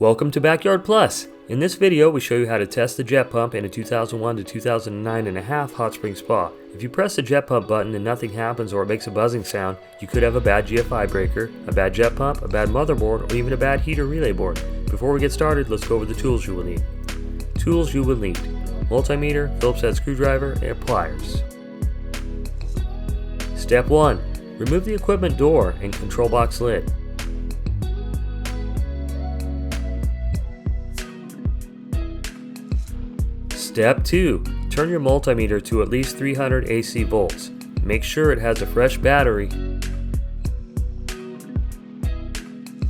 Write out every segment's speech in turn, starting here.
Welcome to Backyard Plus. In this video we show you how to test the jet pump in a 2001 to 2009.5 hot spring spa. If you press the jet pump button and nothing happens or it makes a buzzing sound, you could have a bad GFI breaker, a bad jet pump, a bad motherboard, or even a bad heater relay board. Before we get started, let's go over the tools you will need. Tools you will need: multimeter, Phillips head screwdriver, and pliers. Step 1. Remove the equipment door and control box lid. Step 2. Turn your multimeter to at least 300 AC volts. Make sure it has a fresh battery.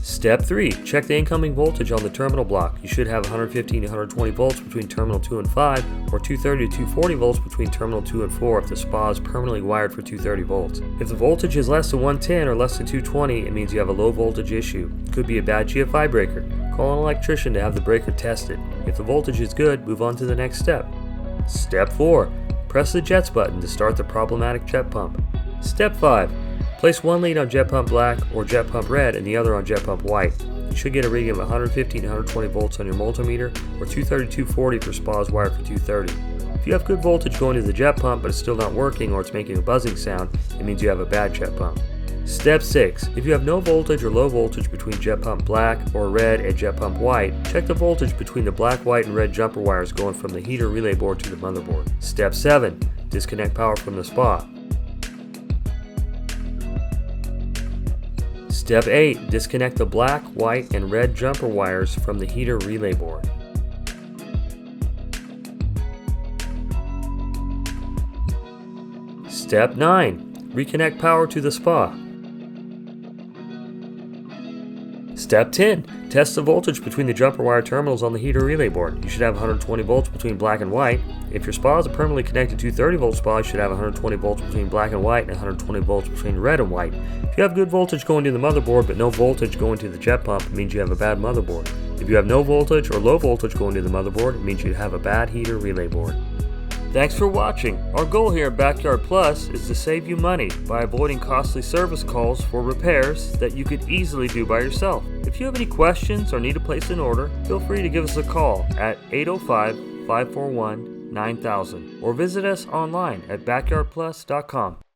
Step 3. Check the incoming voltage on the terminal block. You should have 115 to 120 volts between terminal 2 and 5, or 230 to 240 volts between terminal 2 and 4 if the spa is permanently wired for 230 volts. If the voltage is less than 110 or less than 220, it means you have a low voltage issue. It could be a bad GFI breaker. Call an electrician to have the breaker tested. If the voltage is good, move on to the next step. Step 4. Press the jets button to start the problematic jet pump. Step 5. Place one lead on jet pump black or jet pump red and the other on jet pump white. You should get a reading of 115 to 120 volts on your multimeter, or 230 to 240 for spas wired for 230. If you have good voltage going to the jet pump but it's still not working or it's making a buzzing sound, it means you have a bad jet pump. Step 6. If you have no voltage or low voltage between jet pump black or red and jet pump white, check the voltage between the black, white, and red jumper wires going from the heater relay board to the motherboard. Step 7. Disconnect power from the spa. Step 8. Disconnect the black, white, and red jumper wires from the heater relay board. Step 9. Reconnect power to the spa. Step 10. Test the voltage between the jumper wire terminals on the heater relay board. You should have 120 volts between black and white. If your spa is a permanently connected 230 volt spa, you should have 120 volts between black and white and 120 volts between red and white. If you have good voltage going to the motherboard but no voltage going to the jet pump, it means you have a bad motherboard. If you have no voltage or low voltage going to the motherboard, it means you have a bad heater relay board. Thanks for watching. Our goal here at Backyard Plus is to save you money by avoiding costly service calls for repairs that you could easily do by yourself. If you have any questions or need to place an order, feel free to give us a call at 805-541-9000 or visit us online at backyardplus.com.